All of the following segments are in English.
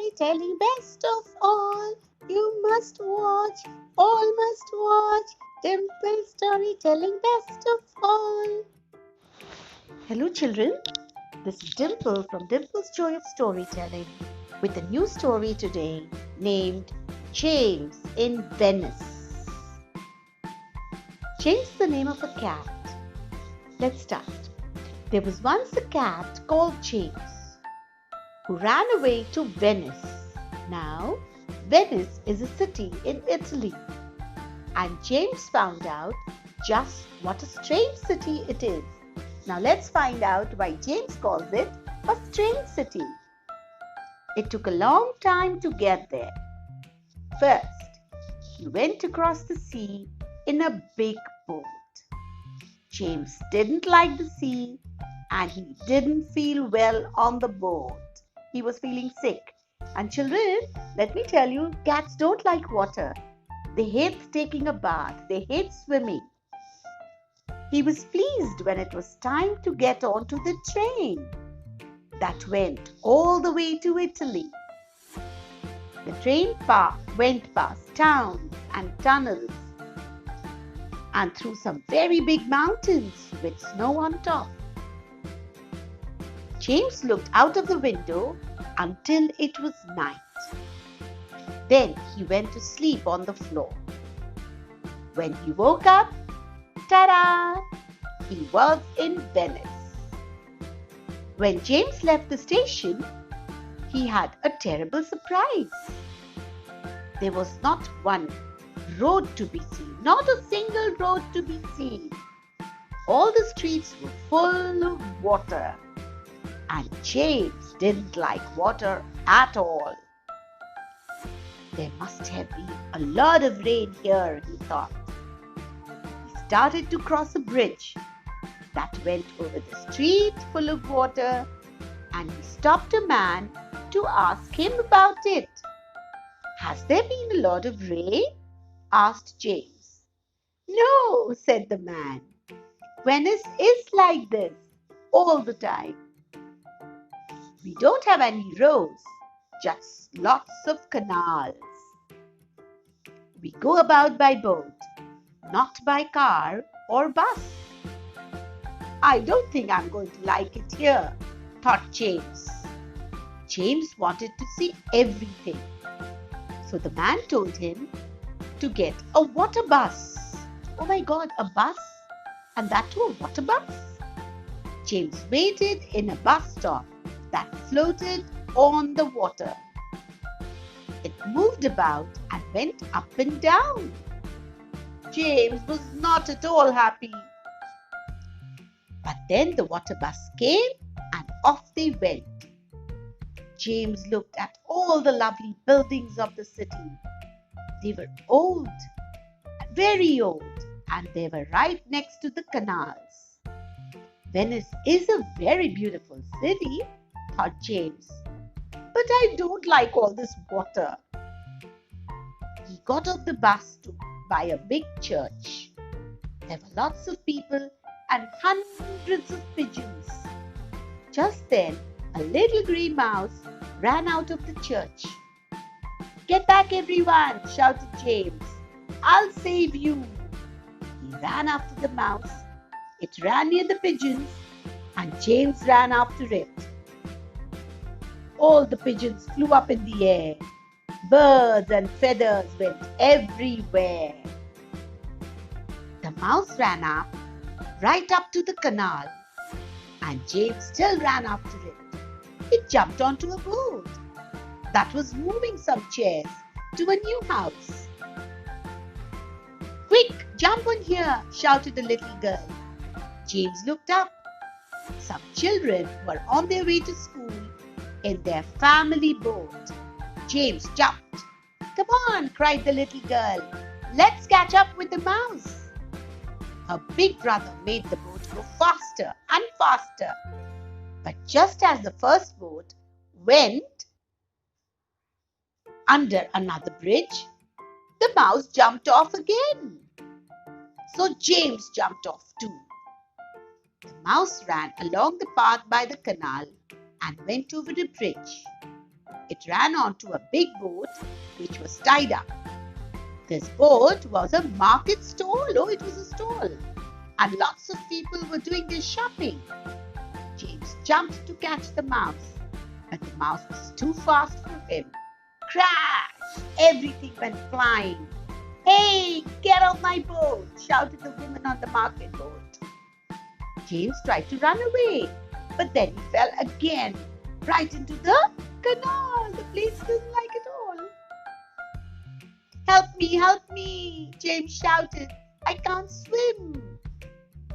storytelling best of all. You must watch, all must watch. Dimple storytelling best of all. Hello children, this is Dimple from Dimple's Joy of Storytelling with a new story today named James in Venice. James is the name of a cat. Let's start. There was once a cat called James who ran away to Venice. Now, Venice is a city in Italy, and James found out just what a strange city it is. Now, let's find out why James calls it a strange city. It took a long time to get there. First, he went across the sea in a big boat. James didn't like the sea and he didn't feel well on the boat. He was feeling sick. And children, let me tell you, cats don't like water. They hate taking a bath. They hate swimming. He was pleased when it was time to get onto the train that went all the way to Italy. The train went past towns and tunnels and through some very big mountains with snow on top. James looked out of the window until it was night. Then he went to sleep on the floor. When he woke up, ta-da! He was in Venice. When James left the station, he had a terrible surprise. There was not one road to be seen, not a single road to be seen. All the streets were full of water. And James didn't like water at all. There must have been a lot of rain here, he thought. He started to cross a bridge that went over the street full of water, and he stopped a man to ask him about it. Has there been a lot of rain? Asked James. No, said the man. Venice is like this all the time. We don't have any roads, just lots of canals. We go about by boat, not by car or bus. I don't think I'm going to like it here, thought James. James wanted to see everything. So the man told him to get a water bus. Oh my God, a bus? And that too a water bus? James waited in a bus stop that floated on the water. It moved about and went up and down. James was not at all happy. But then the water bus came and off they went. James looked at all the lovely buildings of the city. They were old, very old, and they were right next to the canals. Venice is a very beautiful city, thought James, but I don't like all this water. He got off the bus to buy a big church. There were lots of people and hundreds of pigeons. Just then, a little grey mouse ran out of the church. Get back, everyone, shouted James. I'll save you. He ran after the mouse. It ran near the pigeons, and James ran after it. All the pigeons flew up in the air. Birds and feathers went everywhere. The mouse ran up, right up to the canal, and James still ran after it. It jumped onto a boat that was moving some chairs to a new house. Quick, jump on here, shouted a little girl. James looked up. Some children were on their way to school in their family boat. James jumped. Come on, cried the little girl. Let's catch up with the mouse. Her big brother made the boat go faster and faster. But just as the first boat went under another bridge, the mouse jumped off again. So James jumped off too. The mouse ran along the path by the canal and went over the bridge. it ran onto a big boat which was tied up. This boat was a market stall. Oh, it was a stall. And lots of people were doing their shopping. James jumped to catch the mouse, but the mouse was too fast for him. Crash! Everything went flying. Hey, get off my boat! Shouted the woman on the market boat. James tried to run away, but then he fell again, right into the canal. The place didn't like it all. Help me, James shouted. I can't swim.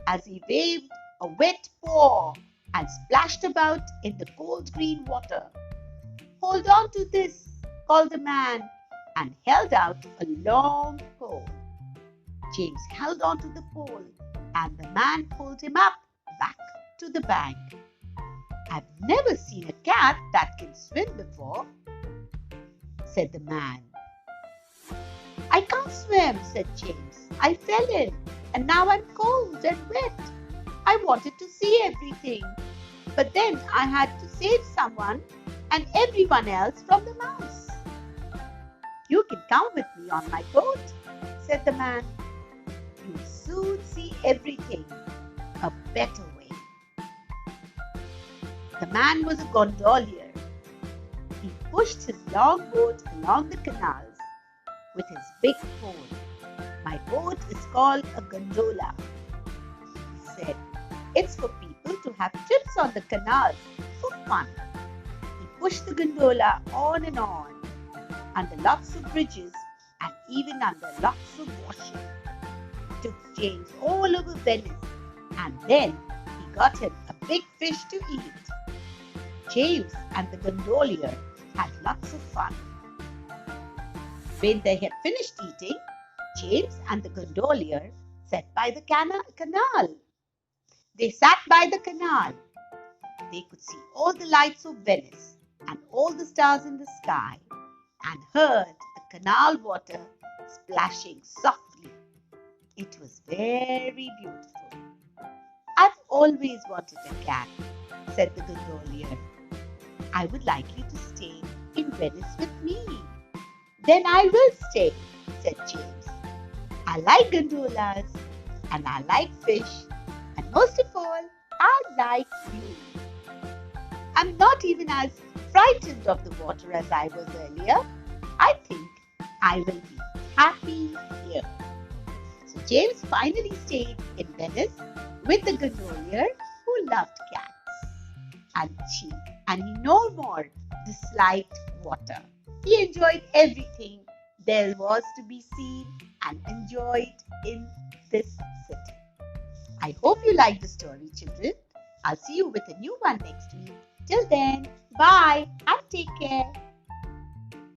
As he waved a wet paw and splashed about in the cold green water. Hold on to this, called the man, and held out a long pole. James held on to the pole, and the man pulled him up back to the bank. I've never seen a cat that can swim before, said the man. I can't swim, said James. I fell in, and now I'm cold and wet. I wanted to see everything, but then I had to save someone and everyone else from the mouse. You can come with me on my boat, said the man. You'll soon see everything a better way. The man was a gondolier. He pushed his long boat along the canals with his big pole. My boat is called a gondola, he said. It's for people to have trips on the canals for fun. He pushed the gondola on and on, under lots of bridges and even under lots of washing. He took James all over Venice, and then he got him a big fish to eat. James and the gondolier had lots of fun. When they had finished eating, James and the gondolier sat by the canal. They sat by the canal. They could see all the lights of Venice and all the stars in the sky, and heard the canal water splashing softly. It was very beautiful. I've always wanted a cat, said the gondolier. I would like you to stay in Venice with me. Then I will stay, said James. I like gondolas, and I like fish, and most of all, I like you. I'm not even as frightened of the water as I was earlier. I think I will be happy here. So James finally stayed in Venice with the gondolier who loved cats, and he no more disliked water. He enjoyed everything there was to be seen and enjoyed in this city. I hope you liked the story, children. I'll see you with a new one next week. Till then, bye and take care.